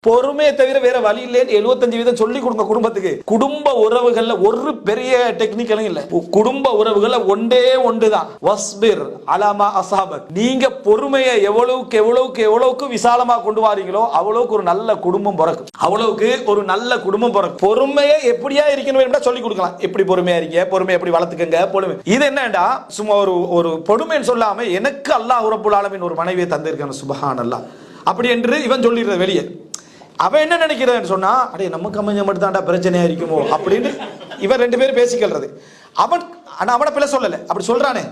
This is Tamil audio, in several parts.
பொறுமையை தவிர வேற வழி இல்லைன்னு 75% சொல்லி கொடுங்க குடும்பத்துக்கு. குடும்ப உறவுகள்ல ஒரு பெரிய டெக்னிக்கலும் இல்ல. குடும்ப உறவுகள்ல ஒன்றுதான், வஸ்பிர் அலாமா அசாபக். நீங்க பொறுமையை எவ்வளவுக்கு விசாலமா கொண்டு வாரீங்களோ அவ்வளவுக்கு ஒரு நல்ல குடும்பம் பிறக்கும். அவ்வளவுக்கு ஒரு நல்ல குடும்பம் பிறக்கும். பொறுமையை எப்படியா இருக்கணும் சொல்லி கொடுக்கலாம். எப்படி பொறுமையா இருக்கீங்க, பொறுமை எப்படி வளர்த்துக்கங்க, பொறுமை. இது என்னடா சும்மா ஒரு பொறுமைன்னு சொல்லாம எனக்கு அல்லாஹ் ரப்புல் ஆலமீன் ஒரு மனைவியை தந்திருக்கான சுப்ஹானல்லாஹ் அப்படி என்று இவன் சொல்லிடுற வெளியே. அவன் என்ன நினைக்கிறான்னு சொன்னா, அடே நமக்கு அமைஞ்ச மட்டும் தான்டா பிரச்சனையா இருக்குமோ அப்படின்னு இவன் ரெண்டு பேரும் பேசிக்கிறது. அவனை பிள்ளை சொல்லல, அப்படி சொல்றானே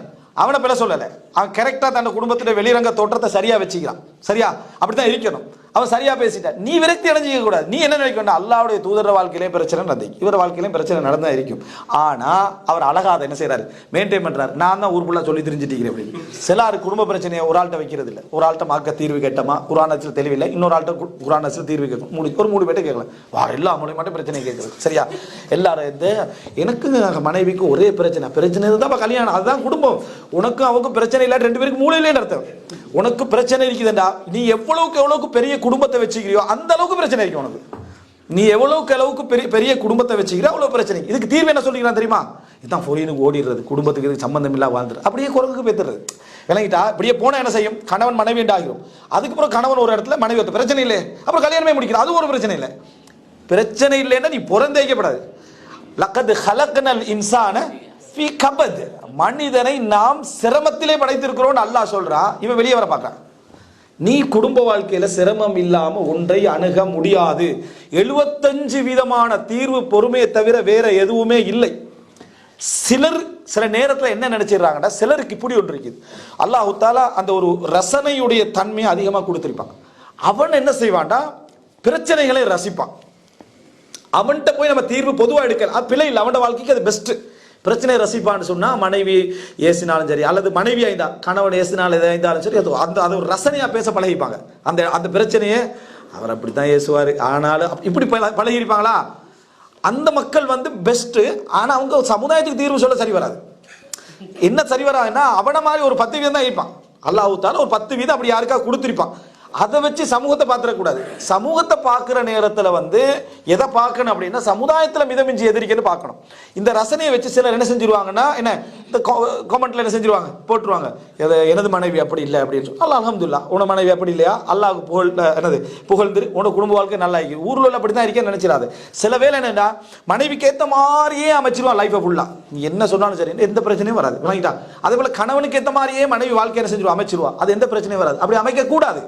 அவனை பிள்ளை சொல்லல. அவன் கரெக்டா தன் குடும்பத்துல வெளிரங்க தோற்றத்தை சரியா வச்சுக்கிறான். சரியா அப்படித்தான் இருக்கணும். அவன் சரியா பேசிட்டான். நீ விரக்தி அடைஞ்சிக்க கூடாது. நீ என்ன நினைக்கணும், அல்லாஹ்வுடைய தூதர் வாழ்க்கையிலே பிரச்சனை நடந்து இவர் வாழ்க்கையிலும் பிரச்சனை நடந்தா இருக்கும். ஆனா அவர் அழகாத என்ன செய்யறாரு, மெயின்டைன் பண்றாரு. நான் தான் ஊருக்குள்ள சொல்லி தெரிஞ்சுட்டீங்க அப்படின்னு. சிலர் குடும்ப பிரச்சனையை ஒரு ஆள்கிட்ட வைக்கிறது இல்லை. ஒரு ஆள்கிட்ட மாக்க தீர்வு கேட்டமா, குர்ஆனில் தெளிவில்லை. இன்னொரு ஆள்கிட்ட குர்ஆனில் தீர்வு கேட்கும். ஒரு மூணு பேர்ட்ட கேட்கலாம். வார எல்லா மூலையும் மட்டும் பிரச்சனை கேட்கறது. சரியா எல்லாரும் எனக்கு மனைவிக்கு ஒரே பிரச்சனை தான் கல்யாணம், அதுதான் குடும்பம். உனக்கும் அவனுக்கும் பிரச்சனை இல்லை, ரெண்டு பேருக்கு மூலையிலே அர்த்தம். உனக்கு பிரச்சனை இருக்குதுண்டா, நீ எவ்வளவுக்கு பெரிய குடும்பத்தை வச்சுக்கிறியோ அந்த அளவுக்கு பிரச்சனை இருக்கு உனக்கு. நீ எவ்வளவுக்கு பெரிய குடும்பத்தை வச்சுக்கிற அவ்வளவு பிரச்சனை. இதுக்கு தீர்வு என்ன சொல்லிக்கிறான் தெரியுமா? இதுதான் பொரியனுக்கு ஓடிடுறது, குடும்பத்துக்கு இதுக்கு சம்பந்தம் இல்லா வாழ்ந்துரு, அப்படியே குரங்குக்கு பேத்துறது. விளங்கிட்டா? இப்படியே போனா என்ன செய்யும், கணவன் மனைவி ஆகிரும். அதுக்கப்புறம் கணவன் ஒரு இடத்துல மனைவி ஒருத்த பிரச்சனை இல்லை, அப்புறம் கல்யாணமே முடிக்கிறது, அது ஒரு பிரச்சனை இல்லை. பிரச்சனை இல்லைன்னா நீ புறந்தேக்கப்படாது. லக்கத் ஹலக்னல் இன்சான ஃபீ கபத், மனிதனை நாம் சிரமத்திலே படைத்திருக்கிறோம் அல்லாஹ் சொல்றான். இவன் வெளியே வர பார்க்க, நீ குடும்ப வாழ்க்கையில சிரமம் இல்லாம ஒன்றை அணுக முடியாது. 75 விதமான தீர்வு பொறுமையை தவிர வேற எதுவுமே இல்லை. சிலர் சில நேரத்தில் என்ன நினைச்சிடறாங்கன்னா, சிலருக்கு இப்படி ஒன்று இருக்குது. அல்லாஹ் தஆலா அந்த ஒரு ரசனையுடைய தன்மையை அதிகமாக கொடுத்திருப்பாங்க. அவன் என்ன செய்வான்டா, பிரச்சனைகளை ரசிப்பான். அவன்கிட்ட போய் நம்ம தீர்வு பொதுவாக எடுக்கலாம், அது பிழை இல்லை. அவனோட வாழ்க்கைக்கு அது பெஸ்ட். பிரச்சனை ரசிப்பான்னு சொன்னா மனைவி ஏசினாலும் சரி, அல்லது மனைவி ஆய்ந்தா கணவன் ஏசினாலும் எதாயிருந்தாலும் சரி, அது ஒரு ரசனையா பேச பழகிப்பாங்க. அந்த பிரச்சனையே அவர் அப்படித்தான் ஏசுவாரு ஆனாலும் இப்படி பழகிருப்பாங்களா, அந்த மக்கள் பெஸ்ட். ஆனா அவங்க சமுதாயத்துக்கு தீர்வு சொல்ல சரி வராது. என்ன சரி வராதுன்னா, அவன மாதிரி ஒரு 10 வீதம் தான் இருப்பான். அல்லாஹ் தஆலா ஒரு 10 வீதம் அப்படி யாருக்கா கொடுத்திருப்பான். அதை வச்சு சமூகத்தை பார்த்துடக்கூடாது. சமூகத்தை பார்க்குற நேரத்தில் எதை பார்க்கணும் அப்படின்னா, சமுதாயத்தில் மிதமிஞ்சி எதிரிக்கன்னு பார்க்கணும். இந்த ரசனையை வச்சு சிலர் என்ன செஞ்சிருவாங்கன்னா, என்ன இந்த காமெண்ட்ல என்ன செஞ்சிருவாங்க, போட்டுருவாங்க, எனது மனைவி அப்படி இல்லை அப்படின்னு சொல்லி. அல்லாஹ் அல்ஹம்துலில்லாஹ், உன மனைவி அப்படி இல்லையா, அல்லாஹ் புகழ்ந்து உன குடும்ப வாழ்க்கை நல்லா இருக்கு. ஊரில் அப்படி தான் இருக்கேன்னு நினைச்சிடாது. சில வேலை என்னன்னா, மனைவிக்கு ஏற்ற மாதிரியே அமைச்சிருவான் லைஃபை ஃபுல்லாக. நீ என்ன சொன்னாலும் சரி, எந்த பிரச்சனையும் வராது. வாங்கிட்டா அதே போல கணவனுக்கு ஏற்ற மாதிரியே மனைவி வாழ்க்கை என்ன செஞ்சிருவா, அமைச்சிருவா. அது எந்த பிரச்சனையும் வராது. அப்படி அமைக்க கூடாது.